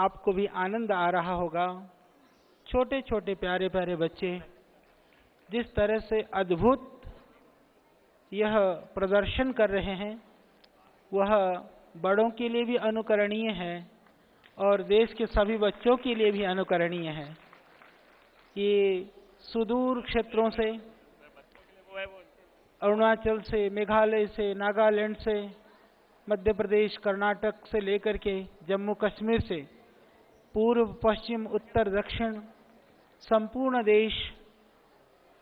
आपको भी आनंद आ रहा होगा। छोटे छोटे प्यारे प्यारे बच्चे जिस तरह से अद्भुत यह प्रदर्शन कर रहे हैं वह बड़ों के लिए भी अनुकरणीय है और देश के सभी बच्चों के लिए भी अनुकरणीय है। ये सुदूर क्षेत्रों से, अरुणाचल से, मेघालय से, नागालैंड से, मध्य प्रदेश, कर्नाटक से लेकर के जम्मू कश्मीर से, पूर्व पश्चिम उत्तर दक्षिण संपूर्ण देश,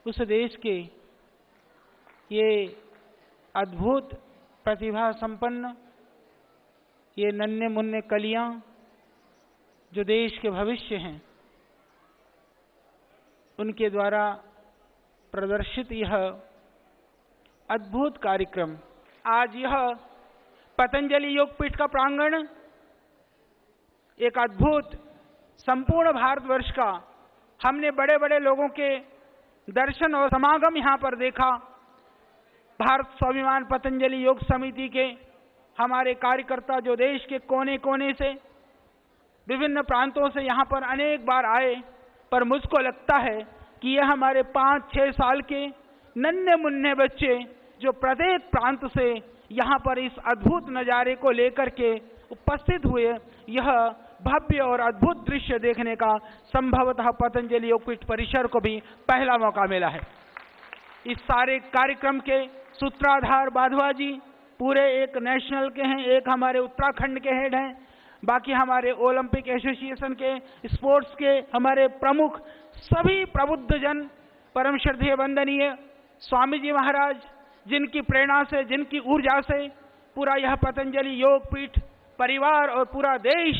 उस देश के ये अद्भुत प्रतिभा संपन्न ये नन्हे मुन्ने कलियां जो देश के भविष्य हैं, उनके द्वारा प्रदर्शित यह अद्भुत कार्यक्रम, आज यह पतंजलि योगपीठ का प्रांगण एक अद्भुत संपूर्ण भारतवर्ष का, हमने बड़े बड़े लोगों के दर्शन और समागम यहाँ पर देखा। भारत स्वाभिमान पतंजलि योग समिति के हमारे कार्यकर्ता जो देश के कोने कोने से, विभिन्न प्रांतों से यहाँ पर अनेक बार आए, पर मुझको लगता है कि यह हमारे 5-6 साल के नन्हे मुन्ने बच्चे जो प्रत्येक प्रांत से यहाँ पर इस अद्भुत नज़ारे को लेकर के उपस्थित हुए, यह भव्य और अद्भुत दृश्य देखने का संभवतः पतंजलि योगपीठ परिसर को भी पहला मौका मिला है। इस सारे कार्यक्रम के सूत्रधार बाधवा जी पूरे एक नेशनल के हैं, एक हमारे उत्तराखंड के हेड हैं, बाकी हमारे ओलंपिक एसोसिएशन के, स्पोर्ट्स के हमारे प्रमुख, सभी प्रबुद्ध जन, परम श्रद्धेय वंदनीय स्वामी जी महाराज, जिनकी प्रेरणा से, जिनकी ऊर्जा से पूरा यह पतंजलि योगपीठ परिवार और पूरा देश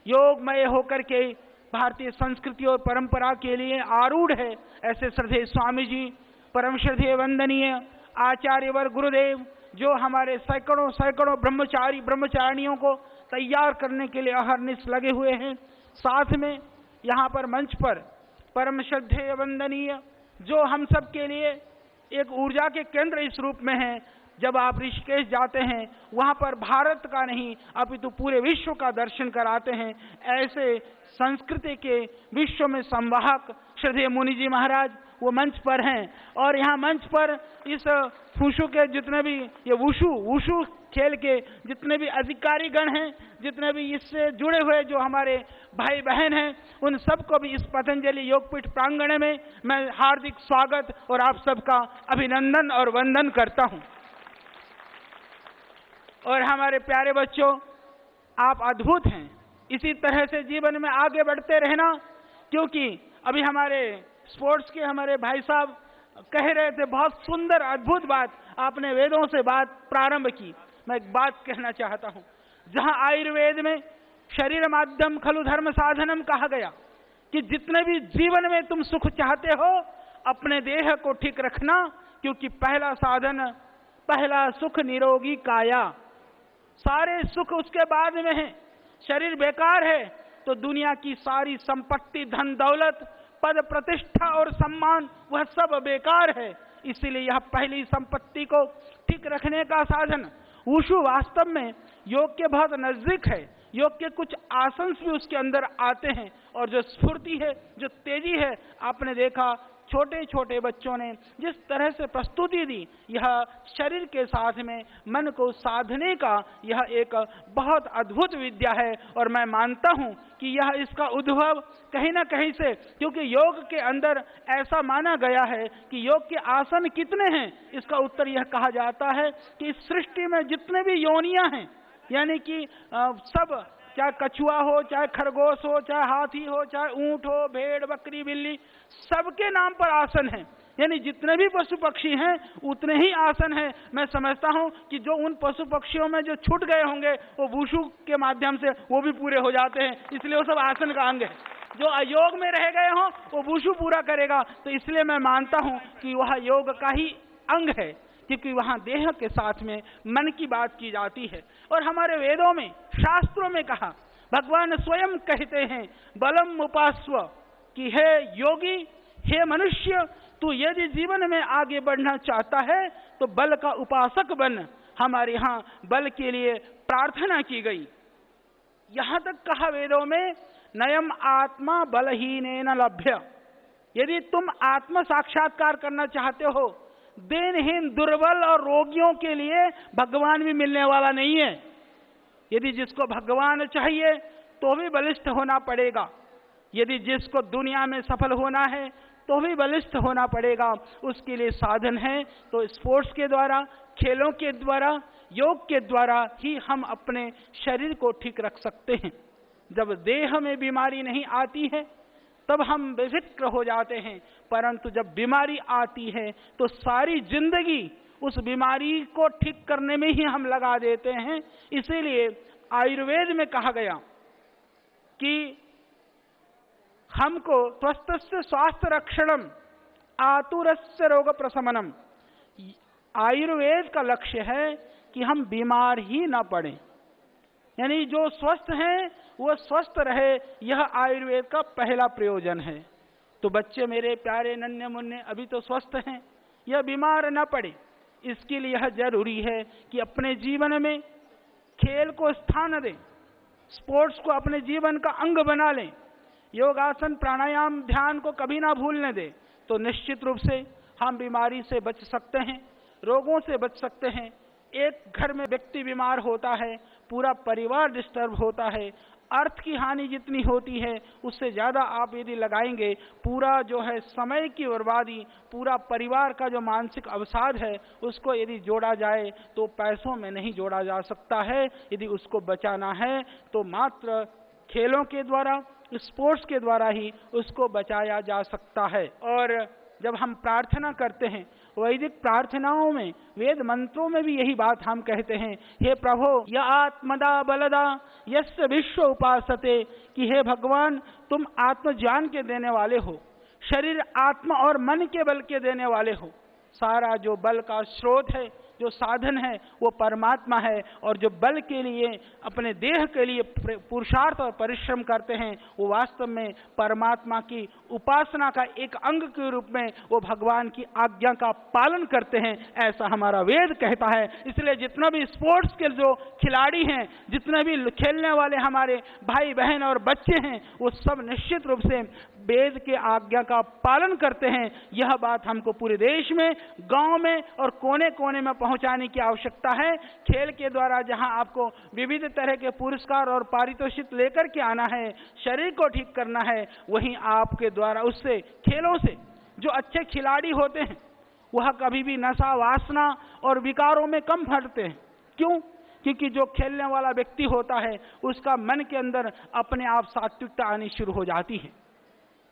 योगमय होकर के भारतीय संस्कृति और परंपरा के लिए आरूढ़ है। ऐसे श्रद्धेय स्वामी जी, परम श्रद्धेय वंदनीय आचार्यवर गुरुदेव, जो हमारे सैकड़ों सैकड़ों ब्रह्मचारी ब्रह्मचारिणियों को तैयार करने के लिए अहर्निश लगे हुए हैं। साथ में यहाँ पर मंच पर परम श्रद्धेय वंदनीय, जो हम सब के लिए एक ऊर्जा के केंद्र इस रूप में हैं। जब आप ऋषिकेश जाते हैं, वहाँ पर भारत का नहीं अपितु पूरे विश्व का दर्शन कराते हैं। ऐसे संस्कृति के विश्व में संवाहक श्रद्धेय मुनि जी महाराज वो मंच पर हैं। और यहाँ मंच पर इस वुशु के जितने भी, ये वुशु खेल के जितने भी अधिकारी गण हैं, जितने भी इससे जुड़े हुए जो हमारे भाई बहन हैं, उन सबको भी इस पतंजलि योगपीठ प्रांगण में मैं हार्दिक स्वागत और आप सबका अभिनंदन और वंदन करता हूँ। और हमारे प्यारे बच्चों, आप अद्भुत हैं। इसी तरह से जीवन में आगे बढ़ते रहना, क्योंकि अभी हमारे स्पोर्ट्स के हमारे भाई साहब कह रहे थे, बहुत सुंदर अद्भुत बात, आपने वेदों से बात प्रारंभ की। मैं एक बात कहना चाहता हूं, जहां आयुर्वेद में शरीर माध्यम खलु धर्म साधनम कहा गया कि जितने भी जीवन में तुम सुख चाहते हो, अपने देह को ठीक रखना, क्योंकि पहला साधन, पहला सुख निरोगी काया, सारे सुख उसके बाद में है। शरीर बेकार है तो दुनिया की सारी संपत्ति, धन दौलत, पद प्रतिष्ठा और सम्मान, वह सब बेकार है। इसीलिए यह पहली संपत्ति को ठीक रखने का साधन। वुशु वास्तव में योग के बहुत नजदीक है। योग के कुछ आसन भी उसके अंदर आते हैं, और जो स्फूर्ति है, जो तेजी है, आपने देखा छोटे छोटे बच्चों ने जिस तरह से प्रस्तुति दी, यह शरीर के साथ में मन को साधने का यह एक बहुत अद्भुत विद्या है। और मैं मानता हूं कि यह इसका उद्भव कहीं ना कहीं से, क्योंकि योग के अंदर ऐसा माना गया है कि योग के आसन कितने हैं, इसका उत्तर यह कहा जाता है कि इस सृष्टि में जितने भी योनियां हैं, यानी कि सब, चाहे कछुआ हो, चाहे खरगोश हो, चाहे हाथी हो, चाहे ऊंट हो, भेड़, बकरी, बिल्ली, सबके नाम पर आसन है। यानी जितने भी पशु पक्षी हैं उतने ही आसन हैं। मैं समझता हूं कि जो उन पशु पक्षियों में जो छूट गए होंगे, वो वुशु के माध्यम से वो भी पूरे हो जाते हैं, इसलिए वो सब आसन का अंग है। जो अयोग में रह गए हों वो वुशु पूरा करेगा। तो इसलिए मैं मानता हूं कि वह योग का ही अंग है, क्योंकि वहां देह के साथ में मन की बात की जाती है। और हमारे वेदों में, शास्त्रों में कहा, भगवान स्वयं कहते हैं, बलम उपास्व, कि हे योगी, हे मनुष्य, तू यदि जीवन में आगे बढ़ना चाहता है तो बल का उपासक बन। हमारे यहाँ बल के लिए प्रार्थना की गई। यहां तक कहा वेदों में, नयम आत्मा बलहीनेन लभ्य। यदि तुम आत्म साक्षात्कार करना चाहते हो, देनहीन, दुर्बल और रोगियों के लिए भगवान भी मिलने वाला नहीं है। यदि जिसको भगवान चाहिए तो भी बलिष्ठ होना पड़ेगा। यदि जिसको दुनिया में सफल होना है तो भी बलिष्ठ होना पड़ेगा। उसके लिए साधन है तो स्पोर्ट्स के द्वारा, खेलों के द्वारा, योग के द्वारा ही हम अपने शरीर को ठीक रख सकते हैं। जब देह में बीमारी नहीं आती है तब हम बेफिक्र हो जाते हैं, परंतु जब बीमारी आती है तो सारी जिंदगी उस बीमारी को ठीक करने में ही हम लगा देते हैं। इसीलिए आयुर्वेद में कहा गया कि हमको स्वस्थस्य स्वास्थ्य रक्षणम आतुरस्य रोग प्रशमनम। आयुर्वेद का लक्ष्य है कि हम बीमार ही ना पड़े, यानी जो स्वस्थ हैं वो स्वस्थ रहे, यह आयुर्वेद का पहला प्रयोजन है। तो बच्चे मेरे प्यारे नन्हे मुन्ने अभी तो स्वस्थ हैं, यह बीमार न पड़े, इसके लिए यह जरूरी है कि अपने जीवन में खेल को स्थान दें, स्पोर्ट्स को अपने जीवन का अंग बना लें, योगासन, प्राणायाम, ध्यान को कभी ना भूलने दें। तो निश्चित रूप से हम बीमारी से बच सकते हैं, रोगों से बच सकते हैं। एक घर में व्यक्ति बीमार होता है, पूरा परिवार डिस्टर्ब होता है। अर्थ की हानि जितनी होती है उससे ज़्यादा आप यदि लगाएंगे, पूरा जो है समय की बर्बादी, पूरा परिवार का जो मानसिक अवसाद है उसको यदि जोड़ा जाए तो पैसों में नहीं जोड़ा जा सकता है। यदि उसको बचाना है तो मात्र खेलों के द्वारा, स्पोर्ट्स के द्वारा ही उसको बचाया जा सकता है। और जब हम प्रार्थना करते हैं, वैदिक प्रार्थनाओं में, वेद मंत्रों में भी यही बात हम कहते हैं, हे प्रभु य आत्मदा बलदा यस्य विश्व उपासते, कि हे भगवान तुम आत्मज्ञान के देने वाले हो, शरीर, आत्मा और मन के बल के देने वाले हो। सारा जो बल का स्रोत है, जो साधन है, वो परमात्मा है। और जो बल के लिए, अपने देह के लिए पुरुषार्थ और परिश्रम करते हैं, वो वास्तव में परमात्मा की उपासना का एक अंग के रूप में वो भगवान की आज्ञा का पालन करते हैं, ऐसा हमारा वेद कहता है। इसलिए जितना भी स्पोर्ट्स के जो खिलाड़ी हैं, जितने भी खेलने वाले हमारे भाई बहन और बच्चे हैं, वो सब निश्चित रूप से वेद के आज्ञा का पालन करते हैं। यह बात हमको पूरे देश में, गांव में और कोने कोने में पहुंचाने की आवश्यकता है। खेल के द्वारा जहां आपको विविध तरह के पुरस्कार और पारितोषिक लेकर के आना है, शरीर को ठीक करना है, वहीं आपके द्वारा उससे, खेलों से जो अच्छे खिलाड़ी होते हैं वह कभी भी नशा, वासना और विकारों में कम फटते हैं। क्यों? क्योंकि जो खेलने वाला व्यक्ति होता है उसका मन के अंदर अपने आप सात्विकता आनी शुरू हो जाती है।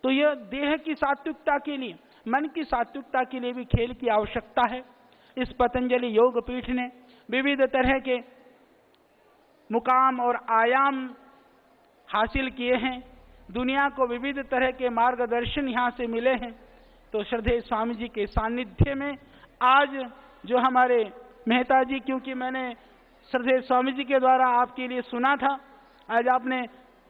तो यह देह की सात्विकता के लिए, मन की सात्विकता के लिए भी खेल की आवश्यकता है। इस पतंजलि योग पीठ ने विविध तरह के मुकाम और आयाम हासिल किए हैं, दुनिया को विविध तरह के मार्गदर्शन यहाँ से मिले हैं। तो श्रद्धेय स्वामी जी के सानिध्य में आज जो हमारे मेहता जी, क्योंकि मैंने श्रद्धेय स्वामी जी के द्वारा आपके लिए सुना था, आज आपने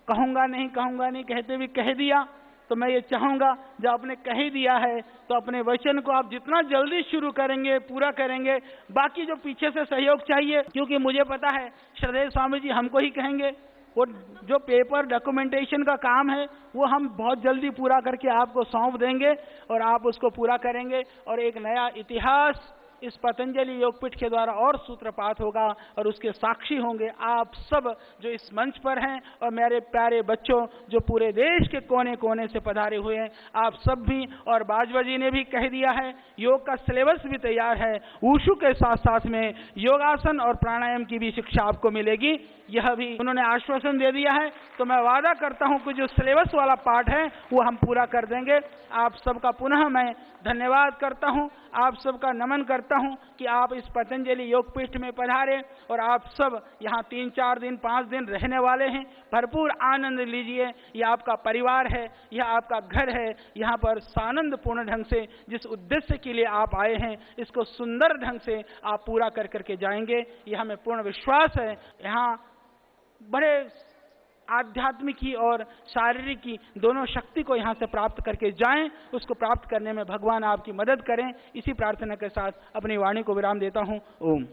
कहूँगा नहीं कहते भी कह दिया, तो मैं ये चाहूँगा जब आपने कह दिया है तो अपने वचन को आप जितना जल्दी शुरू करेंगे, पूरा करेंगे। बाकी जो पीछे से सहयोग चाहिए, क्योंकि मुझे पता है श्रद्धेय स्वामी जी हमको ही कहेंगे, वो जो पेपर डॉक्यूमेंटेशन का काम है वो हम बहुत जल्दी पूरा करके आपको सौंप देंगे और आप उसको पूरा करेंगे और एक नया इतिहास इस पतंजलि योगपीठ के द्वारा और सूत्रपात होगा और उसके साक्षी होंगे आप सब जो इस मंच पर हैं और मेरे प्यारे बच्चों जो पूरे देश के कोने कोने से पधारे हुए हैं, आप सब भी। और बाजवा जी ने भी कह दिया है, योग का सिलेबस भी तैयार है, वुशु के साथ साथ में योगासन और प्राणायाम की भी शिक्षा आपको मिलेगी, यह भी उन्होंने आश्वासन दे दिया है। तो मैं वादा करता हूं कि जो सिलेबस वाला पार्ट है वो हम पूरा कर देंगे। आप सबका पुनः मैं धन्यवाद करता हूं, आप सबका नमन करता हूं कि आप इस पतंजलि योगपीठ में पधारे और आप सब यहाँ 3-4 दिन 5 दिन रहने वाले हैं। भरपूर आनंद लीजिए, यह आपका परिवार है, यह आपका घर है। यहाँ पर सानंद पूर्ण ढंग से जिस उद्देश्य के लिए आप आए हैं इसको सुंदर ढंग से आप पूरा कर करके जाएंगे, यह हमें पूर्ण विश्वास है। यहाँ बड़े आध्यात्मिक की और शारीरिक की दोनों शक्ति को यहाँ से प्राप्त करके जाएं, उसको प्राप्त करने में भगवान आपकी मदद करें। इसी प्रार्थना के साथ अपनी वाणी को विराम देता हूँ। ओम।